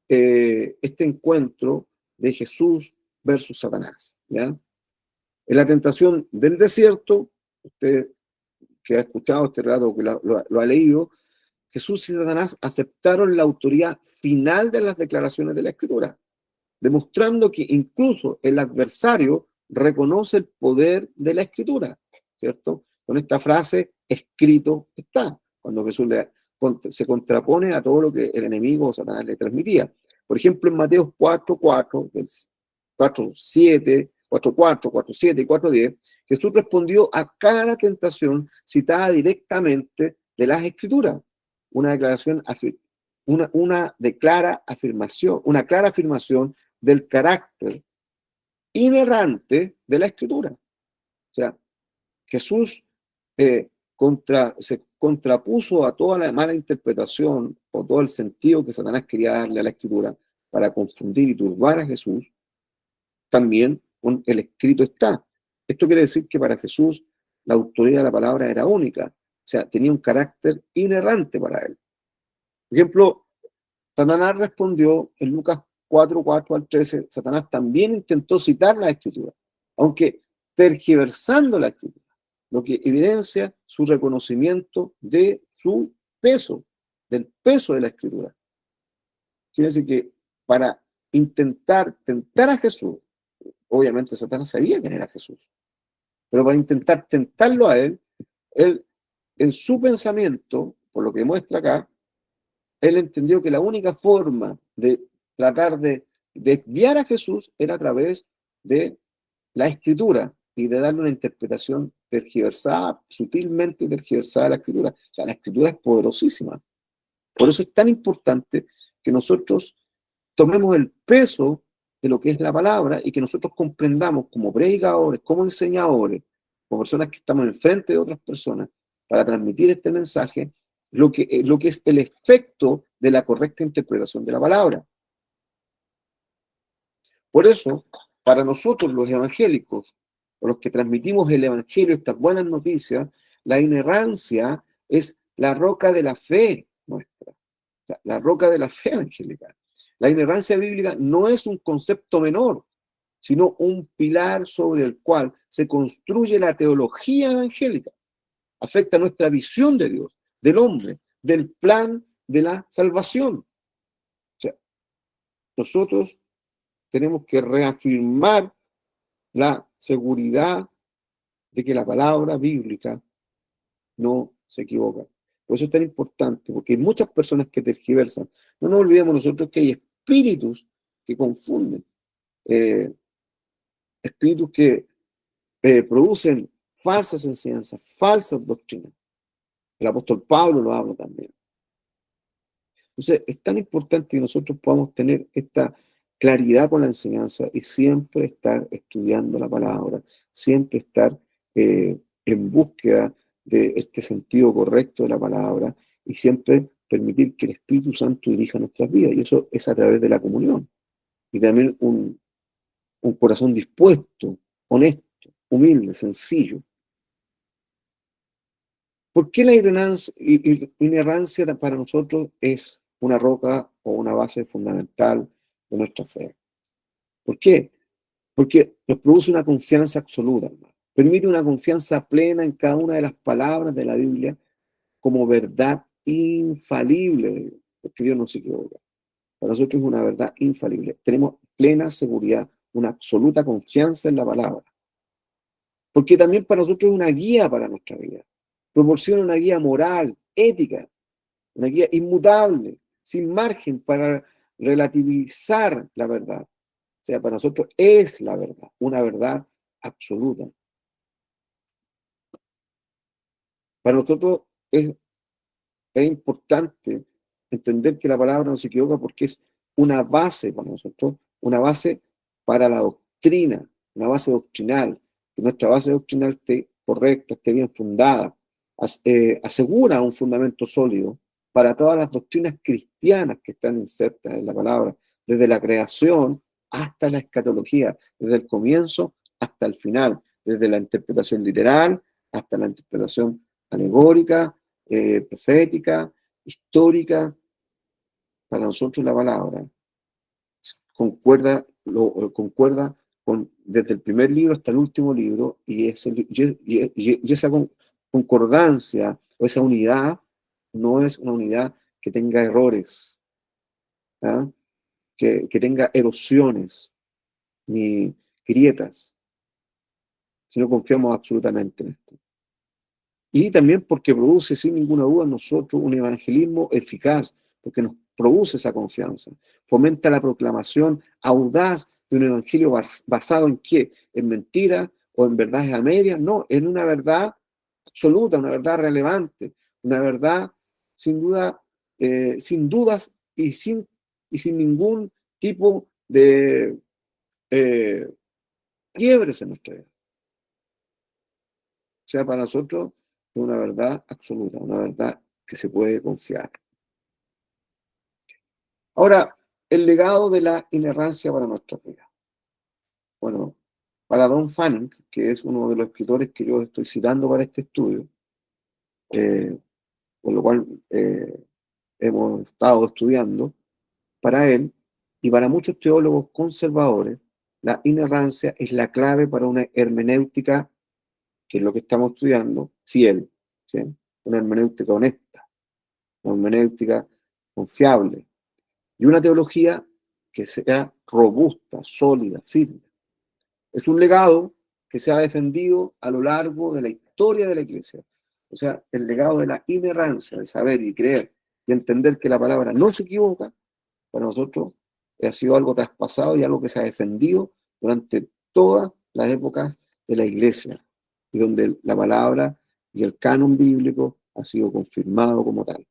este encuentro de Jesús versus Satanás. ¿Ya? En la tentación del desierto, usted que ha escuchado este relato, que lo ha leído, Jesús y Satanás aceptaron la autoridad final de las declaraciones de la Escritura, demostrando que incluso el adversario reconoce el poder de la Escritura, ¿cierto? Con esta frase, escrito está, cuando Jesús se contrapone a todo lo que el enemigo o Satanás le transmitía. Por ejemplo, en Mateo 4:4, 4:7, 4:4, 4:7 y 4:10, Jesús respondió a cada tentación citada directamente de las Escrituras. Una declaración, una clara afirmación del carácter inerrante de la Escritura. O sea, Jesús se contrapuso a toda la mala interpretación o todo el sentido que Satanás quería darle a la Escritura para confundir y turbar a Jesús. También el escrito está. Esto quiere decir que para Jesús la autoridad de la palabra era única, o sea, tenía un carácter inerrante para él. Por ejemplo, Satanás respondió en Lucas 4:4 al 13, Satanás también intentó citar la Escritura, aunque tergiversando la escritura, lo que evidencia su reconocimiento de su peso, del peso de la escritura. Quiere decir que para intentar tentar a Jesús, obviamente Satanás sabía quién era Jesús, pero para intentar tentarlo a él en su pensamiento, por lo que muestra acá, él entendió que la única forma de tratar de desviar a Jesús era a través de la escritura y de darle una interpretación tergiversada, sutilmente tergiversada a la escritura. O sea, la escritura es poderosísima. Por eso es tan importante que nosotros tomemos el peso de lo que es la palabra y que nosotros comprendamos como predicadores, como enseñadores, como personas que estamos enfrente de otras personas, para transmitir este mensaje, lo que es el efecto de la correcta interpretación de la palabra. Por eso, para nosotros los evangélicos, o los que transmitimos el evangelio, estas buenas noticias, la inerrancia es la roca de la fe nuestra, o sea, la roca de la fe evangélica. La inerrancia bíblica no es un concepto menor, sino un pilar sobre el cual se construye la teología evangélica. Afecta nuestra visión de Dios, del hombre, del plan de la salvación. O sea, nosotros tenemos que reafirmar la seguridad de que la palabra bíblica no se equivoca. Por eso es tan importante, porque hay muchas personas que tergiversan. No nos olvidemos nosotros que hay espíritus que confunden, espíritus que producen falsas enseñanzas, falsas doctrinas. El apóstol Pablo lo habla también. Entonces, es tan importante que nosotros podamos tener esta claridad con la enseñanza y siempre estar estudiando la palabra, siempre estar en búsqueda de este sentido correcto de la palabra y siempre permitir que el Espíritu Santo dirija nuestras vidas. Y eso es a través de la comunión. Y también un corazón dispuesto, honesto, humilde, sencillo. ¿Por qué la inerrancia para nosotros es una roca o una base fundamental de nuestra fe? ¿Por qué? Porque nos produce una confianza absoluta, hermano. Permite una confianza plena en cada una de las palabras de la Biblia como verdad infalible de Dios, porque Dios no se equivoca. Para nosotros es una verdad infalible. Tenemos plena seguridad, una absoluta confianza en la palabra. Porque también para nosotros es una guía para nuestra vida. Proporciona una guía moral, ética, una guía inmutable, sin margen para relativizar la verdad. O sea, para nosotros es la verdad, una verdad absoluta. Para nosotros es importante entender que la palabra no se equivoca porque es una base para nosotros, una base para la doctrina, una base doctrinal, que nuestra base doctrinal esté correcta, esté bien fundada, asegura un fundamento sólido para todas las doctrinas cristianas que están insertas en la palabra, desde la creación hasta la escatología, desde el comienzo hasta el final, desde la interpretación literal hasta la interpretación alegórica, profética, histórica. Para nosotros la palabra concuerda desde el primer libro hasta el último libro, y esa concordancia o esa unidad no es una unidad que tenga errores, ¿ah? que tenga erosiones ni grietas, sino confiamos absolutamente en esto. Y también porque produce sin ninguna duda en nosotros un evangelismo eficaz, porque nos produce esa confianza. Fomenta la proclamación audaz de un evangelio basado en ¿qué? ¿En mentiras o en verdades a medias? No, en una verdad absoluta, una verdad relevante, una verdad sin duda, sin dudas y sin ningún tipo de quiebres en nuestra vida. O sea, para nosotros es una verdad absoluta, una verdad que se puede confiar. Ahora, el legado de la inerrancia para nuestra vida. Bueno, para Don Fanning, que es uno de los escritores que yo estoy citando para este estudio, por lo cual hemos estado estudiando, para él y para muchos teólogos conservadores, la inerrancia es la clave para una hermenéutica, que es lo que estamos estudiando, fiel, ¿sí? Una hermenéutica honesta, una hermenéutica confiable, y una teología que sea robusta, sólida, firme. Es un legado que se ha defendido a lo largo de la historia de la Iglesia. O sea, el legado de la inerrancia, de saber y creer y entender que la palabra no se equivoca, para nosotros ha sido algo traspasado y algo que se ha defendido durante todas las épocas de la Iglesia, y donde la palabra y el canon bíblico ha sido confirmado como tal.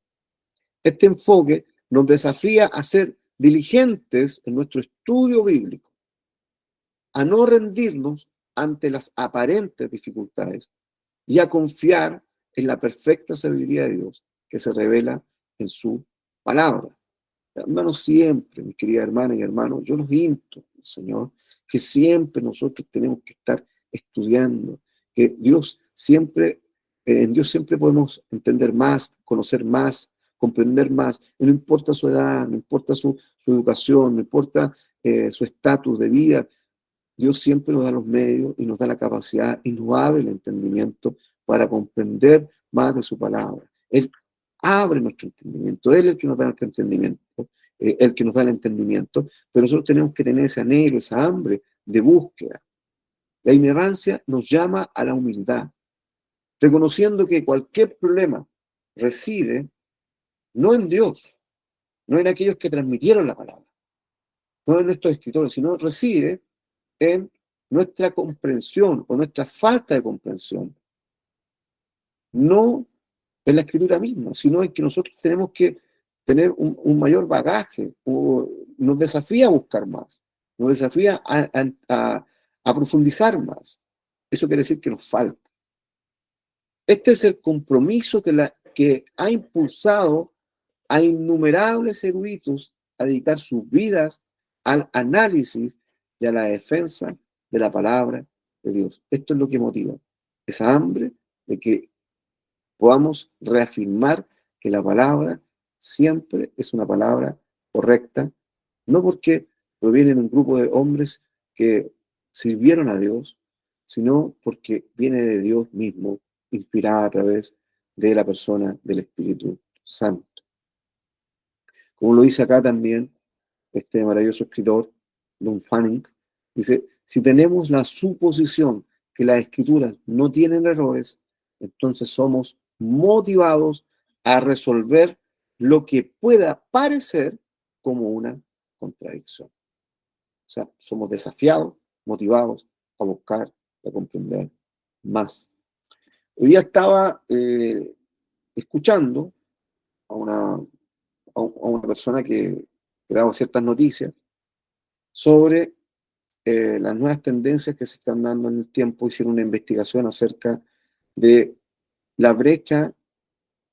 Este enfoque nos desafía a ser diligentes en nuestro estudio bíblico, a no rendirnos ante las aparentes dificultades y a confiar en la perfecta sabiduría de Dios que se revela en su palabra. Hermanos, siempre, mis queridas hermanas y hermanos, yo los insto, Señor, que siempre nosotros tenemos que estar estudiando, que Dios siempre, en Dios siempre podemos entender más, conocer más, comprender más. Y no importa su edad, no importa su educación, no importa su estatus de vida, Dios siempre nos da los medios y nos da la capacidad y nos abre el entendimiento para comprender más de su palabra. Él abre nuestro entendimiento, Él es el que nos da nuestro entendimiento, el que nos da el entendimiento, pero nosotros tenemos que tener ese anhelo, esa hambre de búsqueda. La ignorancia nos llama a la humildad, reconociendo que cualquier problema reside no en Dios, no en aquellos que transmitieron la palabra, no en estos escritores, sino reside en nuestra comprensión o nuestra falta de comprensión, no en la escritura misma, sino en que nosotros tenemos que tener un mayor bagaje, o nos desafía a buscar más, nos desafía a profundizar más. Eso quiere decir que nos falta. Este es el compromiso que ha impulsado a innumerables eruditos a dedicar sus vidas al análisis y a la defensa de la palabra de Dios. Esto es lo que motiva esa hambre de que podamos reafirmar que la palabra siempre es una palabra correcta, no porque proviene de un grupo de hombres que sirvieron a Dios, sino porque viene de Dios mismo, inspirada a través de la persona del Espíritu Santo. Como lo dice acá también este maravilloso escritor, Don Fanning, dice, si tenemos la suposición que las escrituras no tienen errores, entonces somos motivados a resolver lo que pueda parecer como una contradicción. O sea, somos desafiados, motivados a buscar, a comprender más. Hoy día estaba escuchando a una persona que daba ciertas noticias sobre las nuevas tendencias que se están dando en el tiempo. Hicieron una investigación acerca de la brecha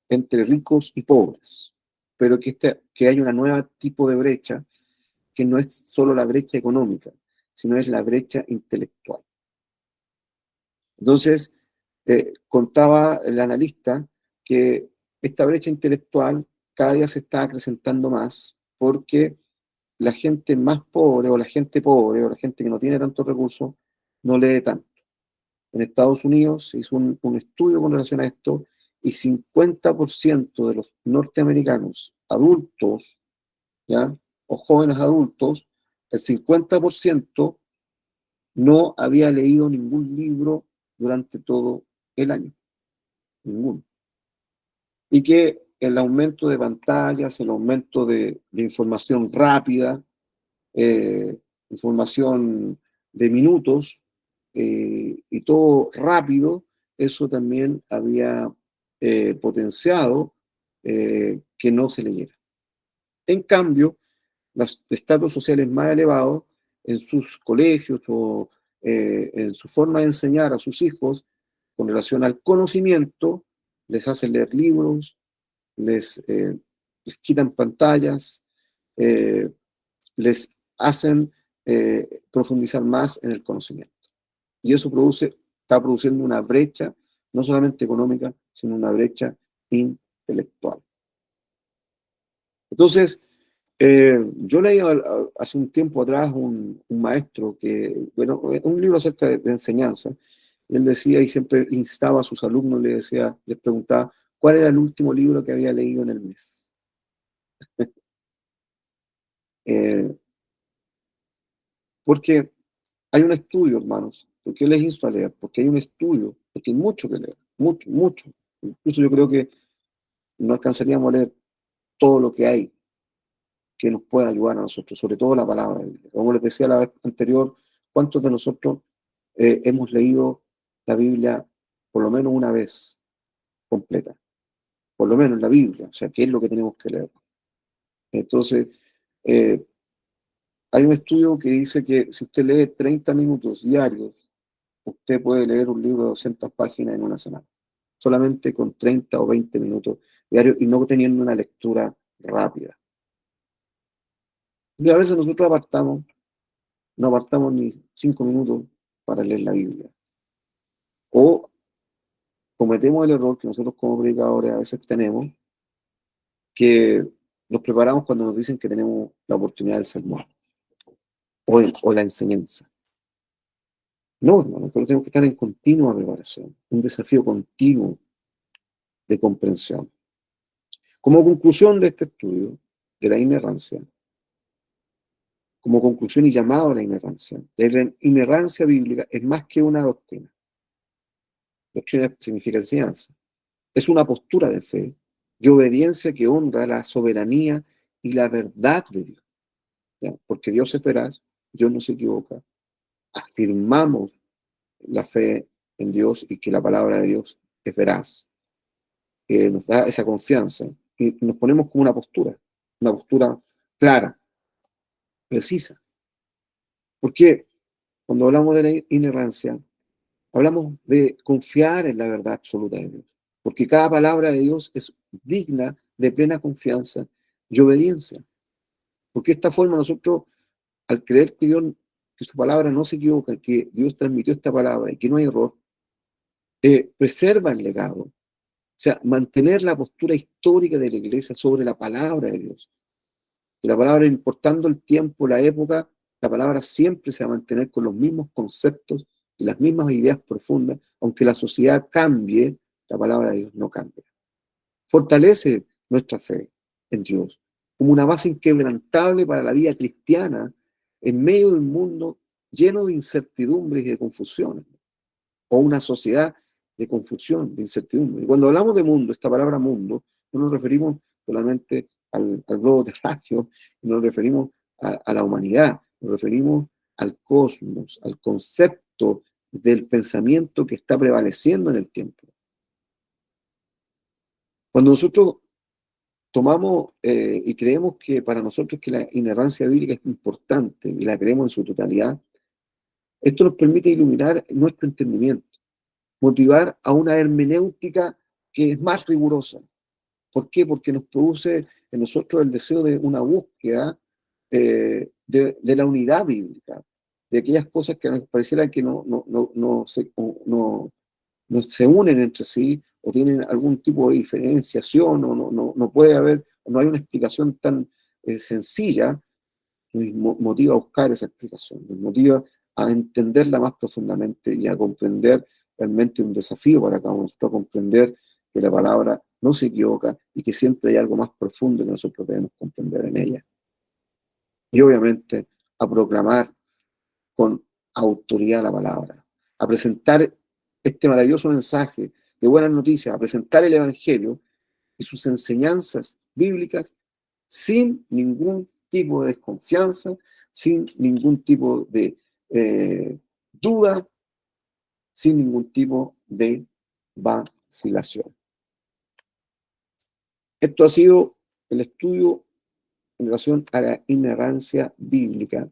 entre ricos y pobres, pero que hay una nueva tipo de brecha que no es solo la brecha económica, sino es la brecha intelectual. Entonces, contaba el analista que esta brecha intelectual cada día se está acrecentando más porque la gente más pobre o la gente pobre o la gente que no tiene tantos recursos no lee tanto. En Estados Unidos se hizo un estudio con relación a esto y 50% de los norteamericanos adultos, ¿ya? O jóvenes adultos, el 50% no había leído ningún libro durante todo el año. Ninguno. Y que el aumento de pantallas, el aumento de información rápida, información de minutos y todo rápido, eso también había potenciado que no se leyera. En cambio, los estratos sociales más elevados en sus colegios o en su forma de enseñar a sus hijos con relación al conocimiento, les hacen leer libros, les quitan pantallas, les hacen profundizar más en el conocimiento. Y eso está produciendo una brecha, no solamente económica, sino una brecha intelectual. Entonces, Yo leí hace un tiempo atrás un maestro que, bueno, un libro acerca de enseñanza. Él decía y siempre instaba a sus alumnos, le decía, les preguntaba cuál era el último libro que había leído en el mes. Eh, porque hay un estudio, hermanos. ¿Por qué les insto a leer? Porque hay un estudio, porque hay mucho que leer, mucho, mucho. Incluso yo creo que no alcanzaríamos a leer todo lo que hay que nos pueda ayudar a nosotros, sobre todo la palabra de Dios. Como les decía la vez anterior, ¿cuántos de nosotros hemos leído la Biblia por lo menos una vez completa? Por lo menos la Biblia, o sea, ¿qué es lo que tenemos que leer? Entonces, eh, hay un estudio que dice que si usted lee 30 minutos diarios, usted puede leer un libro de 200 páginas en una semana, solamente con 30 o 20 minutos diarios y no teniendo una lectura rápida. Y a veces nosotros no apartamos ni 5 minutos para leer la Biblia. O cometemos el error que nosotros como predicadores a veces tenemos, que nos preparamos cuando nos dicen que tenemos la oportunidad del sermón o la enseñanza. No, hermano, nosotros tenemos que estar en continua preparación, un desafío continuo de comprensión. Como conclusión de este estudio de la inerrancia, como conclusión y llamado a la inerrancia bíblica es más que una doctrina. Doctrina significa enseñanza. Es una postura de fe y obediencia que honra la soberanía y la verdad de Dios. ¿Ya? Porque Dios es veraz, Dios no se equivoca. Afirmamos la fe en Dios y que la palabra de Dios es veraz, que nos da esa confianza y nos ponemos como una postura clara, precisa. Porque cuando hablamos de la inerrancia, hablamos de confiar en la verdad absoluta de Dios, porque cada palabra de Dios es digna de plena confianza y obediencia. Porque de esta forma nosotros, al creer que Dios, que su palabra no se equivoca, que Dios transmitió esta palabra y que no hay error, preserva el legado. O sea, mantener la postura histórica de la iglesia sobre la palabra de Dios. Que la palabra, importando el tiempo, la época, la palabra siempre se va a mantener con los mismos conceptos y las mismas ideas profundas, aunque la sociedad cambie, la palabra de Dios no cambia. Fortalece nuestra fe en Dios como una base inquebrantable para la vida cristiana en medio de un mundo lleno de incertidumbres y de confusiones, o una sociedad de confusión, de incertidumbre. Y cuando hablamos de mundo, esta palabra mundo, no nos referimos solamente al globo terráqueo, no nos referimos a la humanidad, nos referimos al cosmos, al concepto del pensamiento que está prevaleciendo en el tiempo. Cuando nosotros tomamos y creemos que para nosotros que la inerrancia bíblica es importante y la creemos en su totalidad, esto nos permite iluminar nuestro entendimiento, motivar a una hermenéutica que es más rigurosa. ¿Por qué? Porque nos produce en nosotros el deseo de una búsqueda de la unidad bíblica, de aquellas cosas que nos pareciera que no se unen entre sí o tienen algún tipo de diferenciación o no puede haber, no hay una explicación tan sencilla. Nos motiva a buscar esa explicación, nos motiva a entenderla más profundamente y a comprender realmente un desafío para cada uno, a comprender que la palabra no se equivoca y que siempre hay algo más profundo que nosotros debemos comprender en ella. Y obviamente a proclamar con autoridad la palabra, a presentar este maravilloso mensaje de buenas noticias, a presentar el Evangelio y sus enseñanzas bíblicas sin ningún tipo de desconfianza, sin ningún tipo de duda, sin ningún tipo de vacilación. Esto ha sido el estudio en relación a la inerrancia bíblica